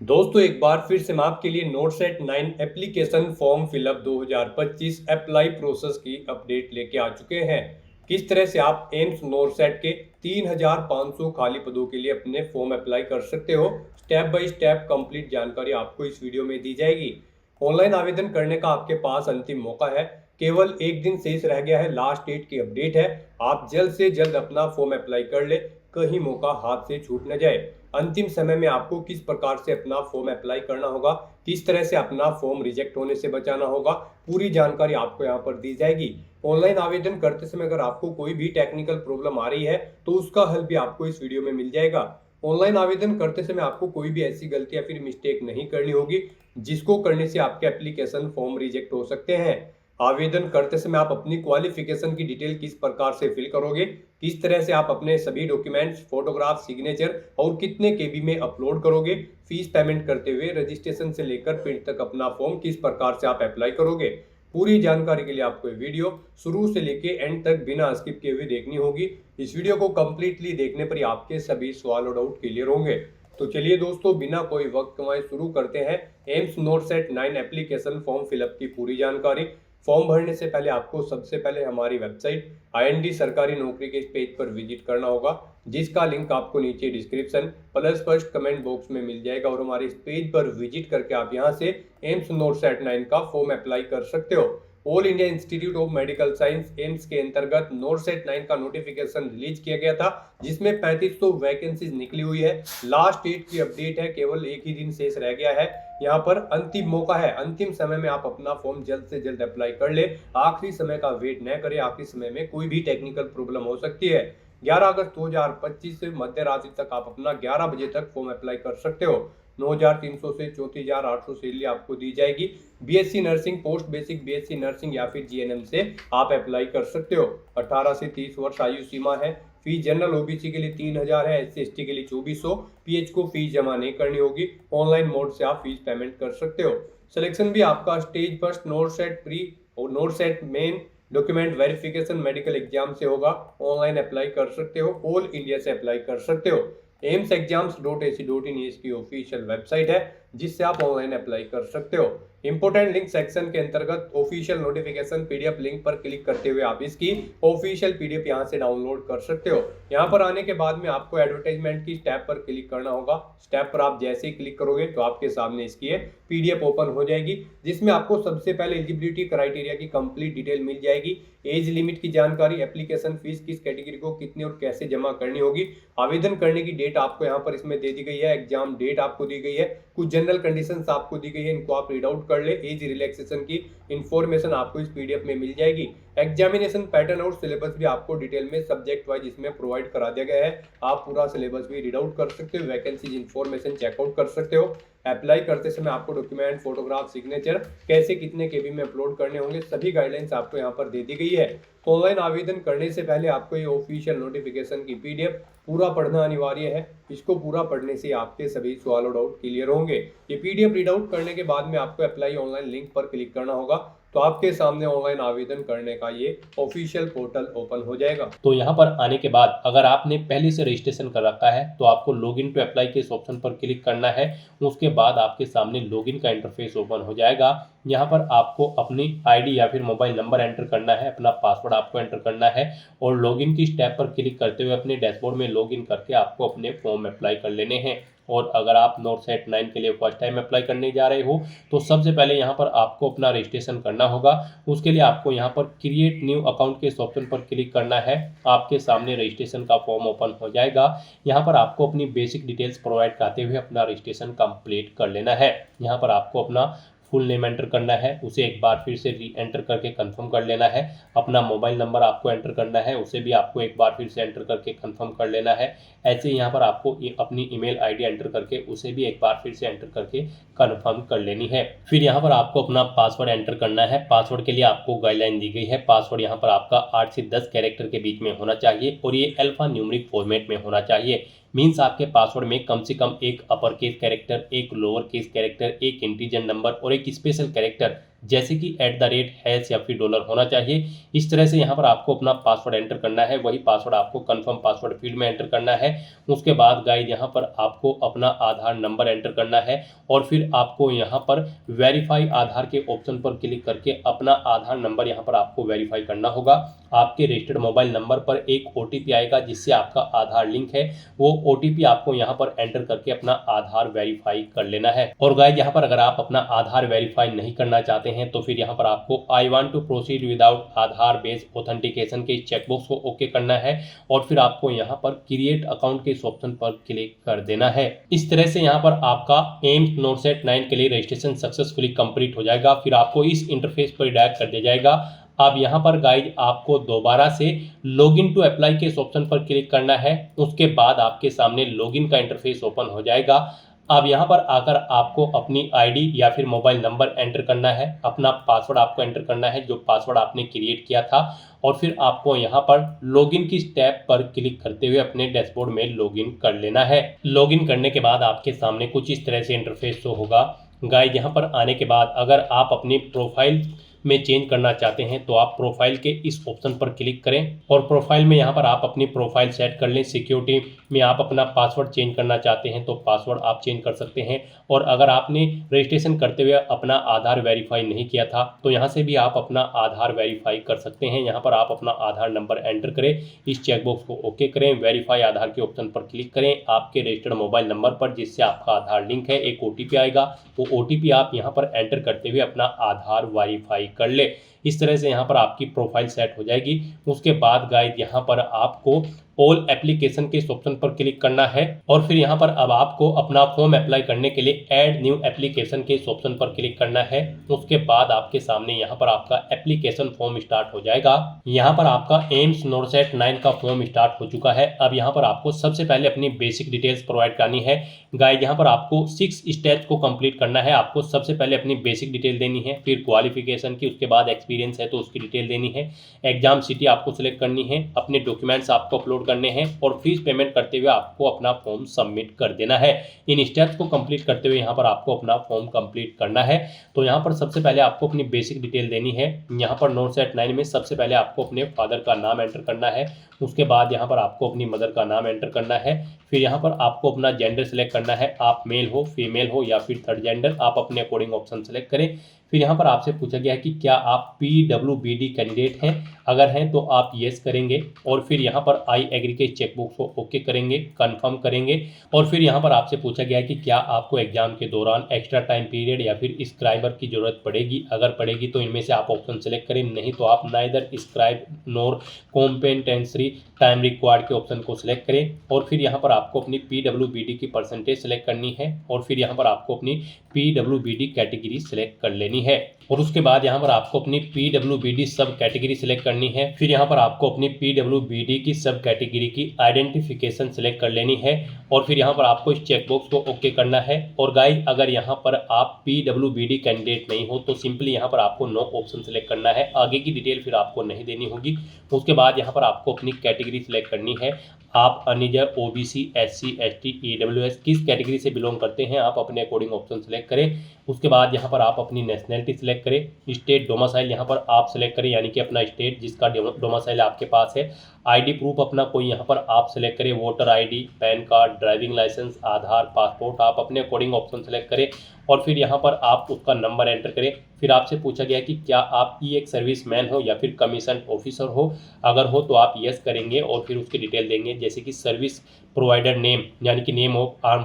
दोस्तों एक बार फिर से मैं आपके लिए नोटसेट 9 application form fill up 2025 apply process की अपडेट लेके आ चुके हैं। किस तरह से आप एम्स नोटसेट के 3500 खाली पदों के लिए अपने फॉर्म अप्लाई कर सकते हो, स्टेप बाय स्टेप कंप्लीट जानकारी आपको इस वीडियो में दी जाएगी। ऑनलाइन आवेदन करने का आपके पास अंतिम मौका है, केवल एक दिन शेष रह गया है। लास्ट डेट की अपडेट है, आप जल्द से जल्द अपना फॉर्म अप्लाई कर ले, कहीं मौका हाथ से छूट न जाए। अंतिम समय में आपको किस प्रकार से अपना फॉर्म अप्लाई करना होगा, किस तरह से अपना फॉर्म रिजेक्ट होने से बचाना होगा, पूरी जानकारी आपको यहाँ पर दी जाएगी। ऑनलाइन आवेदन करते समय अगर आपको कोई भी टेक्निकल प्रॉब्लम आ रही है तो उसका हल भी आपको इस वीडियो में मिल जाएगा। ऑनलाइन आवेदन करते समय आपको कोई भी ऐसी गलती या फिर मिस्टेक नहीं करनी होगी जिसको करने से आपके एप्लीकेशन फॉर्म रिजेक्ट हो सकते हैं। आवेदन करते समय आप अपनी क्वालिफिकेशन की डिटेल किस प्रकार से फिल करोगे, किस तरह से आप अपने सभी डॉक्यूमेंट्स, फोटोग्राफ, सिग्नेचर और कितने केबी में अपलोड करोगे, फीस पेमेंट करते हुए रजिस्ट्रेशन से लेकर प्रिंट तक अपना फॉर्म किस प्रकार से आप अप्लाई करोगे, पूरी जानकारी के लिए आपको ये वीडियो शुरू से लेके एंड तक बिना स्किप किए हुए देखनी होगी। इस वीडियो को कंप्लीटली देखने पर ही आपके सभी सवाल और डाउट क्लियर होंगे। तो चलिए दोस्तों, बिना कोई वक्त गंवाए शुरू करते हैं एम्स नोटसेट 9 एप्लीकेशन फॉर्म फिलअप की पूरी जानकारी। फॉर्म भरने से पहले आपको सबसे पहले हमारी वेबसाइट IND सरकारी नौकरी के इस पेज पर विजिट करना होगा, जिसका लिंक आपको नीचे description plus first comment box में मिल जाएगा। और हमारे इस पेज पर विजिट करके आप यहां से एम्स नोटसेट 9 का फॉर्म अप्लाई कर सकते हो। All India institute of medical science AIIMS के अंतर्गत नोटसेट 9 का नोटिफिकेशन रिलीज किया गया था, जिसमें 3500 वैकेंसीज निकली हुई है। लास्ट डेट की अपडेट है, केवल एक ही दिन शेष रह गया है। यहाँ पर अंतिम मौका है, अंतिम समय में आप अपना फॉर्म जल्द से जल्द अप्लाई कर ले। आखिरी समय का वेट न करें, आखिरी समय में कोई भी टेक्निकल प्रॉब्लम हो सकती है। 11 अगस्त 2025 से मध्य रात्रि तक आप अपना 11 बजे तक फॉर्म अप्लाई कर सकते हो। 9300 से 34800 सैलरी आपको दी जाएगी। BSc nursing, post basic BSc nursing या फिर GNM से आप अप्लाई कर सकते हो। 18 से 30 वर्ष आयु सीमा है। फीस जनरल OBC के लिए 3000 है, SC ST के लिए 2400। PH को फीस जमा नहीं करनी होगी, ऑनलाइन मोड से आप फीस पेमेंट कर सकते हो। सिलेक्शन भी आपका स्टेज फर्स्ट, नोटसेट प्री और नोटसेट main document verification medical exam से होगा। ऑनलाइन अप्लाई कर सकते हो, ऑल इंडिया से अप्लाई कर सकते हो। amsexams.ac.in इसकी ऑफिशियल वेबसाइट है, जिससे आप ऑनलाइन अप्लाई कर सकते हो। इंपोर्टेंट लिंक सेक्शन के अंतर्गत ऑफिशियल नोटिफिकेशन PDF लिंक पर क्लिक करते हुए आप इसकी ऑफिशियल PDF यहां से डाउनलोड कर सकते हो। यहां पर आने के बाद में आपको एडवर्टाइजमेंट की स्टेप पर क्लिक करना होगा। स्टेप पर आप जैसे ही क्लिक करोगे तो आपके सामने इसकी PDF ओपन हो जाएगी, जिसमें आपको सबसे पहले एलिजिबिलिटी क्राइटेरिया की कंप्लीट डिटेल मिल जाएगी, एज लिमिट की जानकारी, एप्लीकेशन फीस किस कैटेगरी को कितनी और कैसे जमा करनी होगी, आवेदन करने की डेट आपको यहाँ पर इसमें दे दी गई है, एग्जाम डेट आपको दी गई है, कुछ जनरल कंडीशंस आपको दी गई है, इनको आप रीड आउट कर ले। एज रिलैक्सेशन की इंफॉर्मेशन आपको इस PDF में मिल जाएगी। एग्जामिनेशन पैटर्न और सिलेबस भी आपको डिटेल में सब्जेक्ट वाइज इसमें प्रोवाइड करा दिया गया है, आप पूरा सिलेबस भी रीड आउट कर सकते हो, वैकेंसीज इंफॉर्मेशन चेकआउट कर सकते हो। अप्लाई करते समय आपको डॉक्यूमेंट, फोटोग्राफ, सिग्नेचर कैसे कितने केबी में अपलोड करने होंगे, सभी गाइडलाइंस आपको यहाँ पर दे दी गई है। ऑनलाइन आवेदन करने से पहले आपको ये ऑफिशियल नोटिफिकेशन की PDF पूरा पढ़ना अनिवार्य है। इसको पूरा पढ़ने से आपके सभी सवाल और डाउट क्लियर होंगे। ये PDF रीड आउट करने के बाद में आपको अप्लाई ऑनलाइन लिंक पर क्लिक करना होगा, तो आपके सामने ऑनलाइन आवेदन करने का ये ऑफिशियल पोर्टल ओपन हो जाएगा। तो यहाँ पर आने के बाद अगर आपने पहले से रजिस्ट्रेशन कर रखा है तो आपको लॉगिन टू अप्लाई के इस ऑप्शन पर क्लिक करना है। उसके बाद आपके सामने लॉगिन का इंटरफेस ओपन हो जाएगा। यहाँ पर आपको अपनी ID या फिर मोबाइल नंबर एंटर करना है, अपना पासवर्ड आपको एंटर करना है और लॉगिन की स्टेप पर क्लिक करते हुए अपने डैशबोर्ड में लॉगिन करके आपको अपने फॉर्म अप्लाई कर लेने हैं। और अगर आप नोटसेट 9 के लिए फर्स्ट टाइम अप्लाई करने जा रहे हो तो सबसे पहले यहाँ पर आपको अपना रजिस्ट्रेशन करना होगा। उसके लिए आपको यहाँ पर क्रिएट न्यू अकाउंट के इस ऑप्शन पर क्लिक करना है। आपके सामने रजिस्ट्रेशन का फॉर्म ओपन हो जाएगा। यहाँ पर आपको अपनी बेसिक डिटेल्स प्रोवाइड करते हुए अपना रजिस्ट्रेशन कंप्लीट कर लेना है। यहाँ पर आपको अपना फुल नेम एंटर करना है, उसे एक बार फिर से री एंटर करके कंफर्म कर लेना है। अपना मोबाइल नंबर आपको एंटर करना है, उसे भी आपको एक बार फिर से एंटर करके कंफर्म कर लेना है। ऐसे ही यहाँ पर आपको अपनी ईमेल ID एंटर करके उसे भी एक बार फिर से एंटर करके कंफर्म कर लेनी है। फिर यहाँ पर आपको अपना पासवर्ड एंटर करना है। पासवर्ड के लिए आपको गाइडलाइन दी गई है। पासवर्ड यहाँ पर आपका 8 से 10 कैरेक्टर के बीच में होना चाहिए और ये अल्फा न्यूमेरिक फॉर्मेट में होना चाहिए। मीन्स आपके पासवर्ड में कम से कम एक अपर केस कैरेक्टर, एक लोअर केस कैरेक्टर, एक इंटीजर नंबर और एक स्पेशल कैरेक्टर जैसे कि @ या फिर डॉलर होना चाहिए। इस तरह से यहाँ पर आपको अपना पासवर्ड एंटर करना है। वही पासवर्ड आपको कन्फर्म पासवर्ड फील्ड में एंटर करना है। उसके बाद गाइज यहाँ पर आपको अपना आधार नंबर एंटर करना है और फिर आपको यहाँ पर वेरीफाई आधार के ऑप्शन पर क्लिक करके अपना आधार नंबर यहाँ पर आपको वेरीफाई करना होगा। आपके रजिस्टर्ड मोबाइल नंबर पर एक OTP आएगा जिससे आपका आधार लिंक है। वो OTP आपको यहाँ पर एंटर करके अपना आधार वेरीफाई कर लेना है। और गाइज यहाँ पर अगर आप अपना आधार वेरीफाई नहीं करना चाहते हैं तो फिर यहाँ पर आपको I want to proceed without Aadhaar based authentication के चेकबॉक्स को ओके करना है और फिर आपको यहाँ पर क्रिएट अकाउंट के इस ऑप्शन पर क्लिक कर देना है। इस तरह से यहाँ पर आपका एम्स नोरसेट 9 के लिए रजिस्ट्रेशन सक्सेसफुली कंप्लीट हो जाएगा। फिर आपको इस इंटरफेस पर डायरेक्ट कर दिया जाएगा। अब यहाँ पर गाइज आपको दोबारा से लॉगिन टू अप्लाई के इस ऑप्शन पर क्लिक करना है। उसके बाद आपके सामने लॉगिन का इंटरफेस ओपन हो जाएगा। अब यहाँ पर आकर आपको अपनी आईडी या फिर मोबाइल नंबर एंटर करना है। अपना पासवर्ड आपको एंटर करना है जो पासवर्ड आपने क्रिएट किया था और फिर आपको यहाँ पर लॉगिन की स्टेप पर क्लिक करते हुए अपने डैशबोर्ड में लॉगिन कर लेना है। लॉगिन करने के बाद आपके सामने कुछ इस तरह से इंटरफेस शो होगा। गाइज यहाँ पर आने के बाद अगर आप अपनी प्रोफाइल में चेंज करना चाहते हैं तो आप प्रोफाइल के इस ऑप्शन पर क्लिक करें और प्रोफाइल में यहाँ पर आप अपनी प्रोफाइल सेट कर लें। सिक्योरिटी में आप अपना पासवर्ड चेंज करना चाहते हैं तो पासवर्ड आप चेंज कर सकते हैं। और अगर आपने रजिस्ट्रेशन करते हुए अपना आधार वेरीफाई नहीं किया था तो यहाँ से भी आप अपना आधार वेरीफाई कर सकते हैं। यहाँ पर आप अपना आधार नंबर एंटर करें, इस चेकबॉक्स को ओके करें, वेरीफाई आधार के ऑप्शन पर क्लिक करें। आपके रजिस्टर्ड मोबाइल नंबर पर जिससे आपका आधार लिंक है एक OTP आएगा। वो OTP आप यहाँ पर एंटर करते हुए अपना आधार वेरीफाई कर ले। इस तरह से यहाँ पर आपकी प्रोफाइल सेट हो जाएगी। उसके बाद गाइड यहाँ पर आपको ऑल एप्लीकेशन के इस ऑप्शन पर क्लिक करना है और फिर यहाँ पर अब आपको अपना फॉर्म अप्लाई करने के लिए ऐड न्यू एप्लीकेशन के इस ऑप्शन पर क्लिक करना है। उसके बाद आपके सामने यहाँ पर आपका एप्लीकेशन फॉर्म स्टार्ट हो जाएगा। यहाँ पर आपका एम्स नोरसेट 9 का फॉर्म स्टार्ट हो चुका है। अब यहाँ पर आपको सबसे पहले अपनी बेसिक डिटेल्स प्रोवाइड करनी है। गाइड यहाँ पर आपको 6 स्टेप्स को कंप्लीट करना है। आपको सबसे पहले अपनी बेसिक डिटेल देनी है, फिर क्वालिफिकेशन की, उसके बाद एक्सपीरियंस है तो उसकी डिटेल देनी है, एग्जाम सिटी आपको सिलेक्ट करनी है, अपने डॉक्यूमेंट्स आपको अपलोड करने हैं और फीस पेमेंट करते हुए आपको अपना फॉर्म सबमिट कर देना है। इन स्टेप्स को कंप्लीट करते हुए यहाँ पर आपको अपना फॉर्म कंप्लीट करना है। तो यहाँ पर सबसे पहले आपको अपनी बेसिक डिटेल देनी है। यहाँ पर नोरसेट 9 में सबसे पहले आपको अपने फादर का नाम एंटर करना है। उसके बाद यहाँ पर आपको अपनी मदर का नाम एंटर करना है। फिर यहाँ पर आपको अपना जेंडर सेलेक्ट करना है, आप मेल हो, फीमेल हो या फिर थर्ड जेंडर, आप अपने अकॉर्डिंग ऑप्शन सेलेक्ट करें। फिर यहाँ पर आपसे पूछा गया है कि क्या आप PWBD कैंडिडेट हैं, अगर हैं तो आप येस करेंगे और फिर यहाँ पर आई एग्री के चेकबॉक्स को ओके करेंगे, कंफर्म करेंगे। और फिर यहाँ पर आपसे पूछा गया है कि क्या आपको एग्जाम के दौरान एक्स्ट्रा टाइम पीरियड या फिर स्क्राइबर की जरूरत पड़ेगी, अगर पड़ेगी तो इनमें से आप ऑप्शन सेलेक्ट करें, नहीं तो आप नाइदर स्क्राइब नोर कॉम्पेटेंसी टाइम रिक्वायर्ड के ऑप्शन को सिलेक्ट करें। और फिर यहाँ पर आपको अपनी PWBD की परसेंटेज सेलेक्ट करनी है और फिर यहाँ पर आपको अपनी PWBD कैटेगरी सेलेक्ट कर लेनी है और उसके बाद यहाँ पर आपको अपनी PWBD सब कैटेगरी सेलेक्ट करनी है। फिर यहाँ पर आपको अपनी PWBD की सब कैटेगरी की आइडेंटिफिकेशन सेलेक्ट कर लेनी है और फिर यहाँ पर आपको इस चेकबॉक्स को ओके करना है। और गाइस अगर यहाँ पर आप PWBD कैंडिडेट नहीं हो तो सिंपली यहाँ पर आपको नो ऑप्शन सेलेक्ट करना है, आगे की डिटेल फिर आपको नहीं देनी होगी। उसके बाद यहाँ पर आपको अपनी कैटेगरी सेलेक्ट करनी है, आप unreserved, OBC, SC, ST, EWS किस कैटेगरी से बिलोंग करते हैं आप अपने अकॉर्डिंग ऑप्शन सेलेक्ट करें। उसके बाद यहाँ पर आप अपनी नेशनलिटी सेलेक्ट करें, स्टेट डोमिसाइल यहाँ पर आप सेलेक्ट करें यानी कि अपना स्टेट जिसका डोमिसाइल आपके पास है। आईडी प्रूफ अपना कोई यहाँ पर आप सेलेक्ट करें, voter ID, pan card, driving licence, Aadhaar, passport, आप अपने अकॉर्डिंग ऑप्शन सेलेक्ट करें और फिर यहाँ पर आप उसका नंबर एंटर करें। फिर आपसे पूछा गया कि क्या आप एक सर्विस मैन हो या फिर कमीशन ऑफिसर हो, अगर हो तो आप यस करेंगे और फिर उसकी डिटेल देंगे, जैसे कि सर्विस प्रोवाइडर नेम यानी कि नेम ऑफ आर्म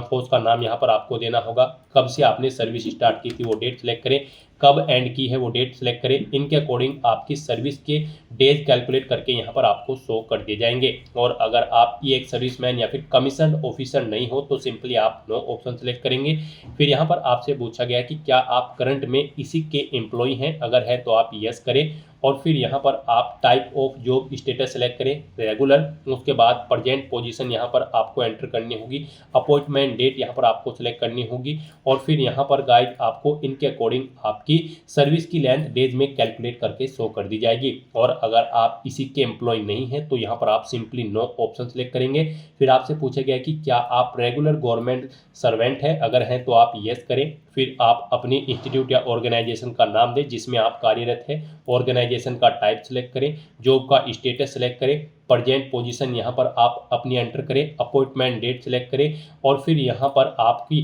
फोर्स का नाम यहाँ पर आपको देना होगा, कब से आपने सर्विस स्टार्ट की थी वो डेट सेलेक्ट करें, कब एंड की है वो डेट सेलेक्ट करें। इनके अकॉर्डिंग आपकी सर्विस के डेज कैलकुलेट करके यहाँ पर आपको शो कर दिए जाएंगे। और अगर आप एक सर्विसमैन या फिर कमीशन ऑफिसर नहीं हो तो सिंपली आप नो ऑप्शन सेलेक्ट करेंगे। फिर यहाँ पर आपसे पूछा गया कि क्या आप करंट में इसी के एम्प्लॉय हैं, अगर है तो आप यस करें और फिर यहाँ पर आप type of job status select करें रेगुलर। उसके बाद प्रेजेंट पोजीशन यहाँ पर आपको एंटर करनी होगी, अपॉइंटमेंट डेट यहाँ पर आपको सेलेक्ट करनी होगी और फिर यहाँ पर गाइड आपको इनके अकॉर्डिंग आपकी सर्विस की लेंथ डेज में कैलकुलेट करके शो कर दी जाएगी। और अगर आप इसी के एम्प्लॉय नहीं हैं तो यहाँ पर आप सिंपली नो ऑप्शन सेलेक्ट करेंगे। फिर आपसे पूछा गया कि क्या आप रेगुलर गवर्नमेंट सर्वेंट है, अगर हैं तो आप यस करें। फिर आप अपनी इंस्टीट्यूट या ऑर्गेनाइजेशन का नाम दें जिसमें आप कार्यरत हैं, ऑर्गेनाइजेशन का टाइप सेलेक्ट करें, जॉब का स्टेटस सेलेक्ट करें, प्रेजेंट पोजीशन यहाँ पर आप अपनी एंटर करें, अपॉइंटमेंट डेट सेलेक्ट करें और फिर यहाँ पर आपकी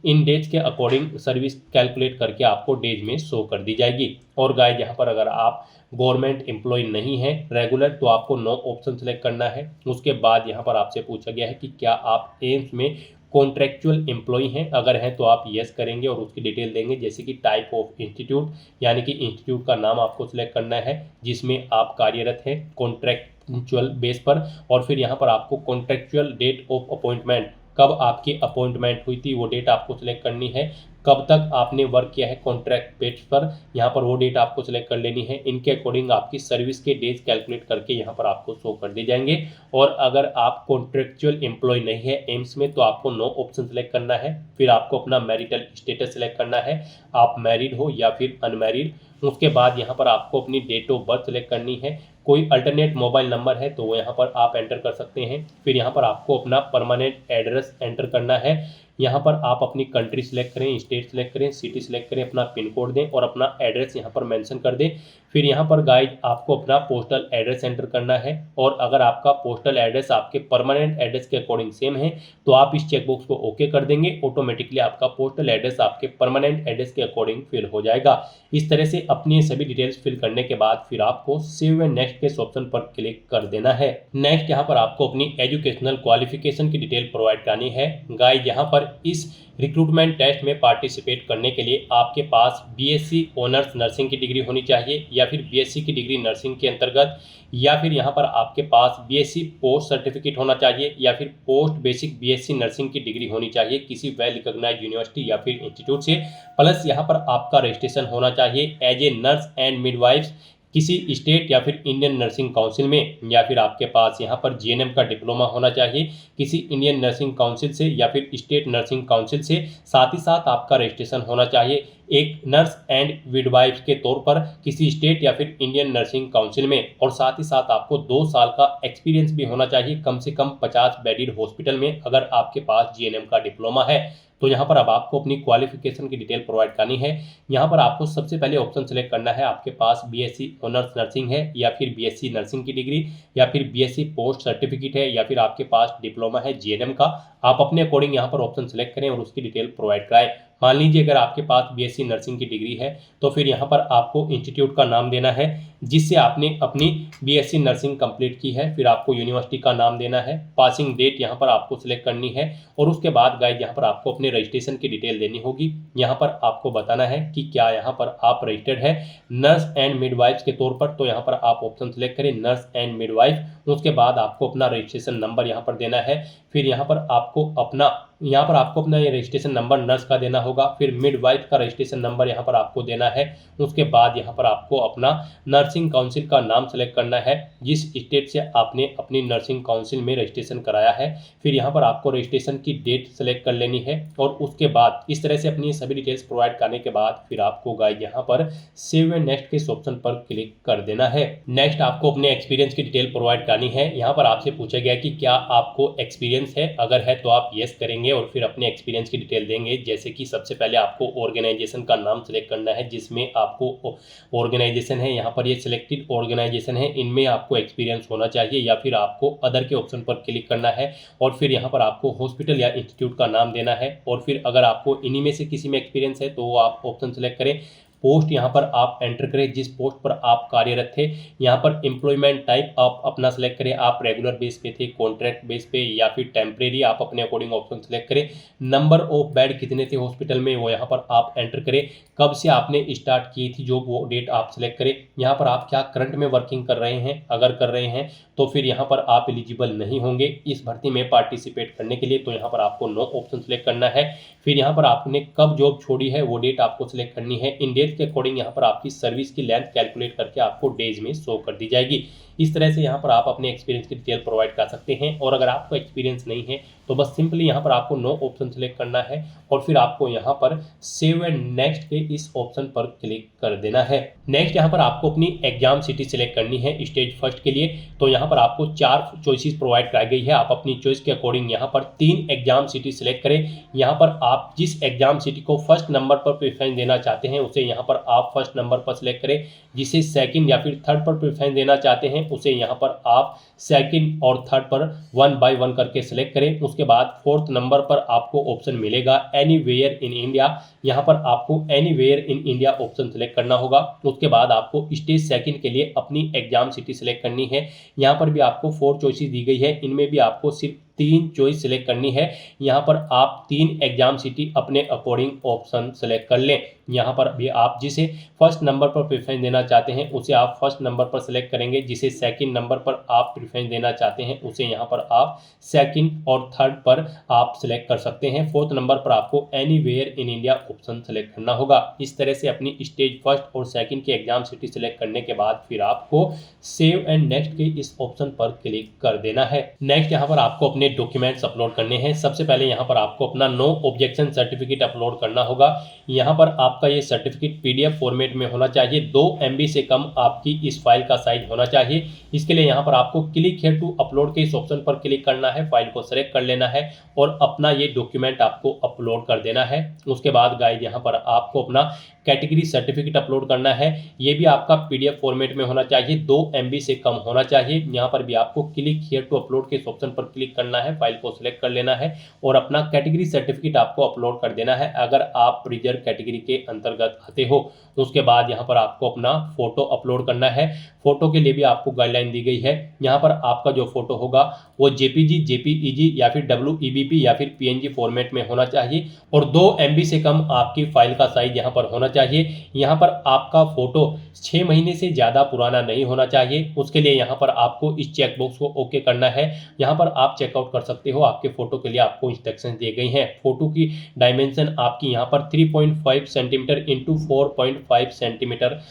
इन डेट्स के अकॉर्डिंग सर्विस कैलकुलेट करके आपको डेज में शो कर दी जाएगी। और गाइस यहाँ पर अगर आप गवर्नमेंट एम्प्लॉय नहीं है रेगुलर तो आपको नो ऑप्शन सेलेक्ट करना है। उसके बाद यहाँ पर आपसे पूछा गया है कि क्या आप एम्स में कॉन्ट्रेक्चुअल एम्प्लॉय हैं, अगर हैं तो आप यस करेंगे और उसकी डिटेल देंगे जैसे कि टाइप ऑफ इंस्टीट्यूट यानी कि इंस्टीट्यूट का नाम आपको सिलेक्ट करना है जिसमें आप कार्यरत हैं कॉन्ट्रेक्चुअल बेस पर। और फिर यहाँ पर आपको कॉन्ट्रेक्चुअल डेट ऑफ अपॉइंटमेंट, कब आपकी अपॉइंटमेंट हुई थी वो डेट आपको सिलेक्ट करनी है, कब तक आपने वर्क किया है कॉन्ट्रैक्ट बेस पर यहाँ पर वो डेट आपको सिलेक्ट कर लेनी है। इनके अकॉर्डिंग आपकी सर्विस के डेज कैलकुलेट करके यहाँ पर आपको शो कर दिए जाएंगे। और अगर आप कॉन्ट्रेक्चुअल एम्प्लॉय नहीं है एम्स में तो आपको नो ऑप्शन सेलेक्ट करना है। फिर आपको अपना मैरिटल स्टेटस सेलेक्ट करना है, आप मैरिड हो या फिर अनमैरिड। उसके बाद यहाँ पर आपको अपनी डेट ऑफ बर्थ सेलेक्ट करनी है, कोई अल्टरनेट मोबाइल नंबर है तो वो यहाँ पर आप एंटर कर सकते हैं। फिर यहाँ पर आपको अपना परमानेंट एड्रेस एंटर करना है, यहाँ पर आप अपनी कंट्री सेलेक्ट करें, स्टेट सेलेक्ट करें, सिटी सेलेक्ट करें, अपना पिन कोड दें और अपना एड्रेस यहाँ पर मेंशन कर दें। फिर यहाँ पर गाइड आपको अपना पोस्टल एड्रेस एंटर करना है और अगर आपका पोस्टल एड्रेस आपके परमानेंट एड्रेस के अकॉर्डिंग सेम है तो आप इस चेकबॉक्स को ओके कर देंगे, ऑटोमेटिकली आपका पोस्टल एड्रेस आपके परमानेंट एड्रेस के अकॉर्डिंग फिल हो जाएगा। इस तरह से अपनी सभी डिटेल्स फिल करने के बाद फिर आपको सेव एंड नेक्स्ट के ऑप्शन पर क्लिक कर देना है। नेक्स्ट यहाँ पर आपको अपनी एजुकेशनल क्वालिफिकेशन की डिटेल प्रोवाइड करनी है। गाइड यहाँ पर इस रिक्रूटमेंट टेस्ट में पार्टिसिपेट करने के लिए आपके पास बीएससी ऑनर्स नर्सिंग की डिग्री होनी चाहिए या फिर बीएससी की डिग्री नर्सिंग के अंतर्गत, या फिर यहाँ पर आपके पास बीएससी पोस्ट सर्टिफिकेट होना चाहिए या फिर पोस्ट बेसिक बीएससी नर्सिंग की डिग्री होनी चाहिए किसी वेल रिकॉग्नाइज्ड यूनिवर्सिटी या फिर इंस्टीट्यूट से। प्लस यहाँ पर आपका रजिस्ट्रेशन होना चाहिए as a nurse and midwifes किसी स्टेट या फिर इंडियन नर्सिंग काउंसिल में, या फिर आपके पास यहाँ पर जीएनएम का डिप्लोमा होना चाहिए किसी इंडियन नर्सिंग काउंसिल से या फिर स्टेट नर्सिंग काउंसिल से। साथ ही साथ आपका रजिस्ट्रेशन होना चाहिए एक नर्स एंड मिडवाइफ के तौर पर किसी स्टेट या फिर इंडियन नर्सिंग काउंसिल में, और साथ ही साथ आपको 2 साल का एक्सपीरियंस भी होना चाहिए कम से कम 50 बेडेड हॉस्पिटल में अगर आपके पास जीएनएम का डिप्लोमा है। तो यहाँ पर अब आपको अपनी क्वालिफिकेशन की डिटेल प्रोवाइड करनी है। यहाँ पर आपको सबसे पहले ऑप्शन सेलेक्ट करना है, आपके पास बीएससी ऑनर्स नर्सिंग है या फिर बीएससी नर्सिंग की डिग्री या फिर बीएससी पोस्ट सर्टिफिकेट है या फिर आपके पास डिप्लोमा है जीएनएम का। आप अपने अकॉर्डिंग यहाँ पर ऑप्शन सेलेक्ट करें और उसकी डिटेल प्रोवाइड कराएं। मान लीजिए अगर आपके पास बीएससी नर्सिंग की डिग्री है तो फिर यहाँ पर आपको इंस्टीट्यूट का नाम देना है जिससे आपने अपनी बीएससी नर्सिंग कंप्लीट की है, फिर आपको यूनिवर्सिटी का नाम देना है, पासिंग डेट यहाँ पर आपको सिलेक्ट करनी है और उसके बाद गाइड यहाँ पर आपको अपने रजिस्ट्रेशन की डिटेल देनी होगी। यहाँ पर आपको बताना है कि क्या यहाँ पर आप रजिस्टर्ड है नर्स एंड मिडवाइफ के तौर पर, तो यहाँ पर आप ऑप्शन सेलेक्ट करें नर्स एंड मिडवाइफ। उसके बाद आपको अपना रजिस्ट्रेशन नंबर यहाँ पर देना है, फिर यहाँ पर आपको अपना ये रजिस्ट्रेशन नंबर नर्स का देना होगा, फिर मिडवाइफ का रजिस्ट्रेशन नंबर यहाँ पर आपको देना है। उसके बाद यहाँ पर आपको अपना नर्सिंग काउंसिल का नाम सेलेक्ट करना है जिस स्टेट से आपने अपनी नर्सिंग काउंसिल में रजिस्ट्रेशन कराया है, फिर यहाँ पर आपको रजिस्ट्रेशन की डेट सेलेक्ट कर लेनी है और उसके बाद इस तरह से अपनी सभी डिटेल्स प्रोवाइड करने के बाद फिर आपको गाइड यहाँ पर सेव एंड नेक्स्ट के ऑप्शन पर क्लिक कर देना है। नेक्स्ट आपको अपने एक्सपीरियंस की डिटेल प्रोवाइड करनी है। यहाँ पर आपसे पूछा गया कि क्या आपको एक्सपीरियंस है, अगर है तो आप यस करेंगे और फिर अपने एक्सपीरियंस की डिटेल देंगे। जैसे कि सबसे पहले आपको ऑर्गेनाइजेशन का नाम सेलेक्ट करना है जिसमें आपको ऑर्गेनाइजेशन है, यहाँ पर ये सिलेक्टेड ऑर्गेनाइजेशन है, इनमें आपको एक्सपीरियंस होना चाहिए या फिर आपको अदर के ऑप्शन पर क्लिक करना है और फिर यहाँ पर आपको हॉस्पिटल या इंस्टीट्यूट का नाम देना है और फिर अगर आपको इन्हीं में से किसी में एक्सपीरियंस है तो आप ऑप्शन सेलेक्ट करें। पोस्ट यहाँ पर आप एंटर करें जिस पोस्ट पर आप कार्यरत थे, यहाँ पर एम्प्लॉयमेंट टाइप आप अपना सेलेक्ट करें, आप रेगुलर बेस पे थे, कॉन्ट्रैक्ट बेस पे या फिर टेम्परेरी, आप अपने अकॉर्डिंग ऑप्शन सेलेक्ट करें। नंबर ऑफ बेड कितने थे हॉस्पिटल में वो यहाँ पर आप एंटर करें, कब से आपने स्टार्ट की थी जो वो डेट आप सेलेक्ट करें। यहाँ पर आप क्या करंट में वर्किंग कर रहे हैं, अगर कर रहे हैं तो फिर यहाँ पर आप एलिजिबल नहीं होंगे इस भर्ती में पार्टिसिपेट करने के लिए, तो यहाँ पर आपको नो ऑप्शन सेलेक्ट करना है। फिर यहाँ पर आपने कब जॉब छोड़ी है वो डेट आपको सिलेक्ट करनी है। इन डेट के अकॉर्डिंग यहाँ पर आपकी सर्विस की लेंथ कैलकुलेट करके आपको डेज में शो कर दी जाएगी। इस तरह से यहाँ पर आप अपने एक्सपीरियंस की डिटेल प्रोवाइड कर सकते हैं। और अगर आपको एक्सपीरियंस नहीं है तो बस सिंपली यहाँ पर आपको नो ऑप्शन सेलेक्ट करना है और फिर आपको यहाँ पर सेव एंड नेक्स्ट के इस ऑप्शन पर क्लिक कर देना है। नेक्स्ट यहाँ पर आपको अपनी एग्जाम सिटी सिलेक्ट करनी है स्टेज फर्स्ट के लिए। तो यहाँ पर आपको 4 चॉइसेस प्रोवाइड कराई गई है। आप अपनी चॉइस के अकॉर्डिंग यहाँ पर 3 एग्जाम सिटी सिलेक्ट करें। यहाँ पर आप जिस एग्जाम सिटी को फर्स्ट नंबर पर प्रेफरेंस देना चाहते हैं उसे यहाँ पर आप फर्स्ट नंबर पर सिलेक्ट करें। जिसे सेकंड या फिर थर्ड पर प्रेफरेंस देना चाहते हैं उसे यहाँ पर आप सेकंड और थर्ड पर 1 बाय 1 करके सिलेक्ट करें। उसके बाद फोर्थ नंबर पर आपको ऑप्शन मिलेगा एनीवेयर इन इंडिया। यहाँ पर आपको anywhere in India option select करना होगा। उसके बाद आपको स्टेज सेकंड के लिए अपनी एग्जाम सिटी सिलेक्ट करनी है। यहाँ पर भी आपको 4 चॉइसेस दी गई है। इनमें भी आपको सिर्फ 3 चॉइस सिलेक्ट करनी है। यहाँ पर आप 3 एग्जाम सिटी अपने अकॉर्डिंग ऑप्शन सेलेक्ट कर लें। यहाँ पर भी आप जिसे फर्स्ट नंबर पर प्रेफरेंस देना चाहते हैं उसे आप फर्स्ट नंबर पर सेलेक्ट करेंगे। जिसे सेकंड नंबर पर आप प्रेफरेंस देना चाहते हैं उसे यहाँ पर आप सेकंड और थर्ड पर आप सिलेक्ट कर सकते हैं। फोर्थ नंबर पर आपको anywhere in India option select करना होगा। इस तरह से अपनी स्टेज फर्स्ट और सेकंड की एग्जाम सिटी सिलेक्ट करने के बाद फिर आपको सेव एंड नेक्स्ट के इस ऑप्शन पर क्लिक कर देना है। नेक्स्ट यहाँ पर आपको अपने डॉक्यूमेंट्स अपलोड करने हैं। सबसे पहले यहाँ पर आपको अपना नो ऑब्जेक्शन सर्टिफिकेट अपलोड करना होगा। यहाँ पर आपका ये सर्टिफिकेट PDF फॉर्मेट में होना चाहिए। 2 MB से कम आपकी इस फाइल का साइज होना चाहिए। इसके लिए यहाँ पर आपको क्लिक हियर टू अपलोड के इस ऑप्शन पर क्लिक करना है। फाइल को सेलेक्ट कर लेना है और अपना ये डॉक्यूमेंट आपको अपलोड कर देना है। उसके बाद गाइस यहाँ पर आपको अपना कैटेगरी सर्टिफिकेट अपलोड करना है। ये भी आपका PDF फॉर्मेट में होना चाहिए। 2 MB से कम होना चाहिए। यहाँ पर भी आपको क्लिक हियर टू अपलोड के इस ऑप्शन पर क्लिक करना है। फाइल को सिलेक्ट कर लेना है और अपना कैटेगरी सर्टिफिकेट आपको अपलोड कर देना है अगर आप रिजर्व कैटेगरी के अंतर्गत आते हो। उसके बाद यहाँ पर आपको अपना फोटो अपलोड करना है। फोटो के लिए भी आपको गाइडलाइन दी गई है। यहाँ पर आपका जो फोटो होगा वो JPG, JPEG या फिर WEBP या फिर PNG फॉर्मेट में होना चाहिए और 2 MB से कम आपकी फाइल का साइज यहाँ पर होना चाहिए। यहाँ पर आपका फोटो 6 महीने से ज़्यादा पुराना नहीं होना चाहिए। उसके लिए यहाँ पर आपको इस चेकबॉक्स को ओके करना है। यहाँ पर आप चेकआउट कर सकते हो। आपके फोटो के लिए आपको इंस्ट्रक्शन दिए गए हैं। फोटो की डायमेंशन आपकी यहाँ पर 3.5 सेंटीमीटर इंटू 4.5 सेंटीमीटर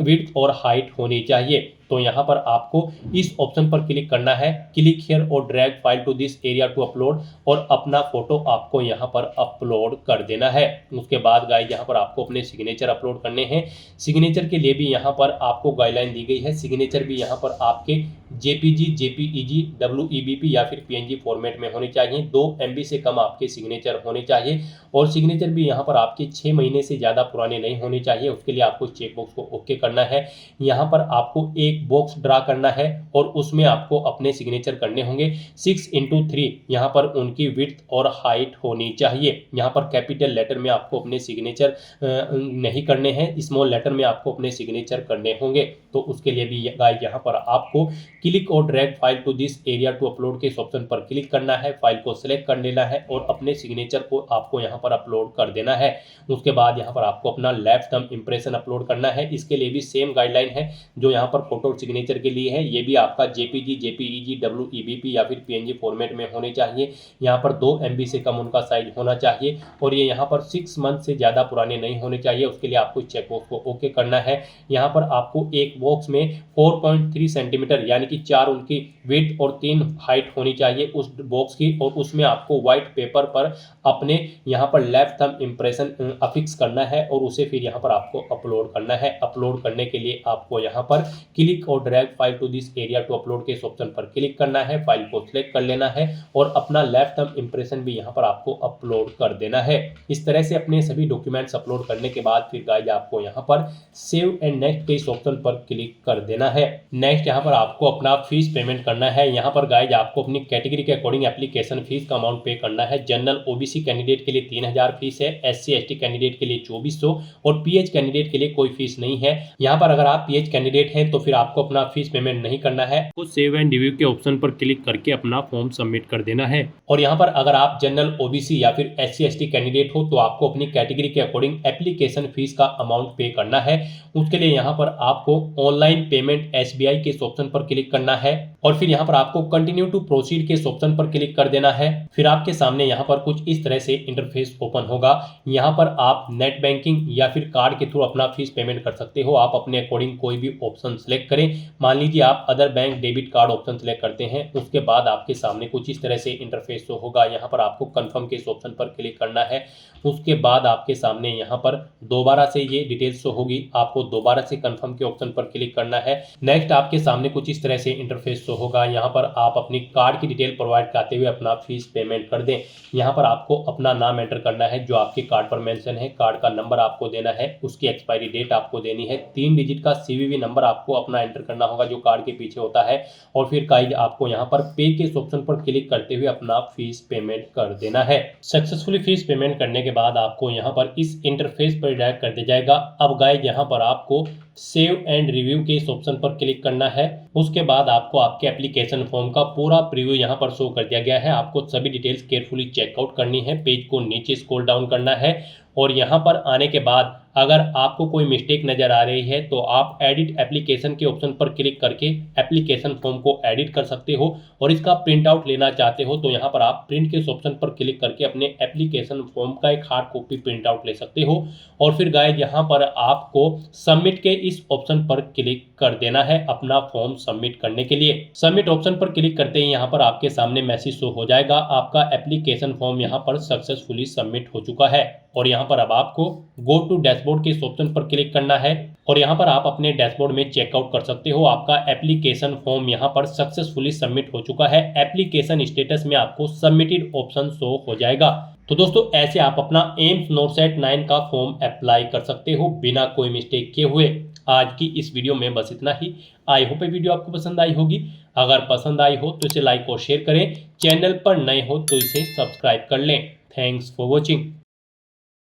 विड्थ और हाइट होनी चाहिए। तो यहाँ पर आपको इस ऑप्शन पर क्लिक करना है। क्लिक हियर और drag file to this area to upload और अपना फोटो आपको यहाँ पर अपलोड कर देना है। उसके बाद गाइस यहाँ पर आपको अपने सिग्नेचर अपलोड करने हैं। सिग्नेचर के लिए भी यहाँ पर आपको गाइडलाइन दी गई है। सिग्नेचर भी यहाँ पर आपके JPG, JPEG, WEBP या फिर PNG फॉर्मेट में होनी चाहिए। 2 MB से कम आपके सिग्नेचर होने चाहिए और सिग्नेचर भी यहाँ पर आपके 6 महीने से ज़्यादा पुराने नहीं होने चाहिए। उसके लिए आपको चेकबॉक्स को ओके करना है। यहाँ पर आपको एक बॉक्स ड्रा करना है और उसमें आपको अपने सिग्नेचर करने होंगे। 6x3 यहाँ पर उनकी विड्थ और हाइट होनी चाहिए। यहाँ पर कैपिटल लेटर में आपको अपने सिग्नेचर नहीं करने हैं, स्मॉल लेटर में आपको अपने सिग्नेचर करने होंगे। तो उसके लिए भी गाइस यहाँ पर आपको क्लिक और drag file to this area to upload के इस ऑप्शन पर क्लिक करना है। फाइल को सिलेक्ट कर लेना है और अपने सिग्नेचर को आपको यहाँ पर अपलोड कर देना है। उसके बाद यहाँ पर आपको अपना लेफ्ट थंब इंप्रेशन अपलोड करना है। इसके लिए भी सेम गाइडलाइन है जो यहाँ पर फोटो सिग्नेचर के लिए है। ये भी आपका JPG, JPEG, WEBP या फिर PNG फॉर्मेट में होने चाहिए। यहाँ पर 2 MB से कम उनका साइज होना चाहिए और ये यहाँ पर 6 मंथ से ज़्यादा पुराने नहीं होने चाहिए। उसके लिए आपको चेकबॉक्स को ओके करना है। यहाँ पर आपको एक बॉक्स में 4.3 सेंटीमीटर यानी कि 4 उनकी विड्थ और 3 हाइट होनी चाहिए उस बॉक्स की और उसमें आपको व्हाइट पेपर पर अपने यहाँ पर लेफ्ट थंब इंप्रेशन अफिक्स करना है और उसे फिर यहाँ पर आपको अपलोड करना है। अपलोड करने के लिए आपको यहाँ पर क्लिक और drag file to this area to upload के इस ऑप्शन पर क्लिक करना है। फाइल को सिलेक्ट कर लेना है और अपना लेफ्ट थंब इंप्रेशन भी यहाँ पर आपको अपलोड कर देना है। इस तरह से अपने सभी डॉक्यूमेंट्स अपलोड करने के बाद फिर गाइस आपको यहाँ पर सेव एंड नेक्स्ट के इस ऑप्शन पर क्लिक कर देना है। नेक्स्ट यहाँ पर आपको अपना फीस पेमेंट करना है। यहाँ पर गाइस आपको अपनी कैटेगरी के अकॉर्डिंग एप्लीकेशन फीस का अमाउंट पे करना है। जनरल OBC कैंडिडेट के लिए 3000 फीस है, SC ST कैंडिडेट के लिए 2400 और PH कैंडिडेट के लिए कोई फीस नहीं है। यहाँ पर अगर आप PH कैंडिडेट हैं तो फिर आपको अपना फीस पेमेंट नहीं करना है। तो सेव एंड रिव्यू के ऑप्शन पर क्लिक करके अपना फॉर्म सबमिट कर देना है। और यहाँ पर अगर आप जनरल OBC या फिर SC ST कैंडिडेट हो तो आपको अपनी कैटेगरी के अकॉर्डिंग एप्लीकेशन फीस का अमाउंट पे करना है। उसके लिए यहाँ पर आपको ऑनलाइन पेमेंट SBI के इस ऑप्शन पर क्लिक करना है। और फिर यहाँ पर आपको कंटिन्यू टू प्रोसीड के इस ऑप्शन पर क्लिक कर देना है। फिर आपके सामने यहाँ पर कुछ इस तरह से इंटरफेस ओपन होगा। यहाँ पर आप नेट बैंकिंग या फिर कार्ड के थ्रू अपना फीस पेमेंट कर सकते हो। आप अपने अकॉर्डिंग कोई भी ऑप्शन सेलेक्ट करें। मान लीजिए आप other bank debit card option select करते हैं। उसके बाद आपके सामने कुछ इस तरह से इंटरफेस शो होगा। यहाँ पर आपको कन्फर्म के इस ऑप्शन पर क्लिक करना है। उसके बाद आपके सामने यहाँ पर दोबारा से ये डिटेल्स शो होगी। आपको दोबारा से कन्फर्म के ऑप्शन पर क्लिक करना है। नेक्स्ट आपके सामने कुछ इस तरह से इंटरफेस शो होगा। यहाँ पर आप अपनी कार्ड की डिटेल प्रोवाइड करते हुए अपना फीस पेमेंट कर दें। यहाँ पर आपको अपना नाम एंटर करना है जो आपके कार्ड पर मेंशन है। कार्ड का नंबर आपको देना है, उसकी एक्सपायरी डेट आपको देनी है। 3 डिजिट का CVV नंबर आपको अपना एंटर करना होगा जो कार्ड के पीछे होता है। और फिर गाइस आपको यहाँ पर पे के इस ऑप्शन पर क्लिक करते हुए अपना फीस पेमेंट कर देना है। सक्सेसफुली फीस पेमेंट करने के बाद आपको यहाँ पर इस इंटरफेस पर डायरेक्ट कर दिया जाएगा। अब गाइस यहाँ पर आपको सेव एंड रिव्यू के इस ऑप्शन पर क्लिक करना है। उसके बाद आपको आपके एप्लीकेशन फॉर्म का पूरा प्रीव्यू यहाँ पर शो कर दिया गया है। आपको सभी डिटेल्स केयरफुली चेकआउट करनी है। पेज को नीचे स्क्रॉल डाउन करना है और यहाँ पर आने के बाद अगर आपको कोई मिस्टेक नज़र आ रही है तो आप एडिट एप्लीकेशन के ऑप्शन पर क्लिक करके एप्लीकेशन फॉर्म को एडिट कर सकते हो। और इसका प्रिंट आउट लेना चाहते हो तो यहाँ पर आप प्रिंट के इस ऑप्शन पर क्लिक करके अपने एप्लीकेशन फॉर्म का एक हार्ड कॉपी प्रिंट आउट ले सकते हो। और फिर गाइस यहाँ पर आपको सबमिट के इस ऑप्शन पर क्लिक कर देना है अपना फॉर्म सबमिट करने के लिए। सबमिट ऑप्शन पर क्लिक करते ही यहाँ पर आपके सामने मैसेज शो हो जाएगा। आपका एप्लीकेशन फॉर्म यहाँ पर सक्सेसफुली सबमिट हो चुका है। और यहाँ पर अब आपको गो टू डैशबोर्ड के इस ऑप्शन पर क्लिक करना है और यहाँ पर आप अपने डैशबोर्ड में चेकआउट कर सकते हो। आपका एप्लीकेशन फॉर्म यहाँ पर सक्सेसफुली सबमिट हो चुका है। एप्लीकेशन स्टेटस में आपको सबमिटेड ऑप्शन शो हो जाएगा। तो दोस्तों ऐसे आप अपना एम्स नोरसेट 9 का फॉर्म अप्लाई कर सकते हो बिना कोई मिस्टेक किए हुए। आज की इस वीडियो में बस इतना ही। आई होप ये वीडियो आपको पसंद आई होगी। अगर पसंद आई हो तो इसे लाइक और शेयर करें। चैनल पर नए हो तो इसे सब्सक्राइब कर लें। Thanks for watching.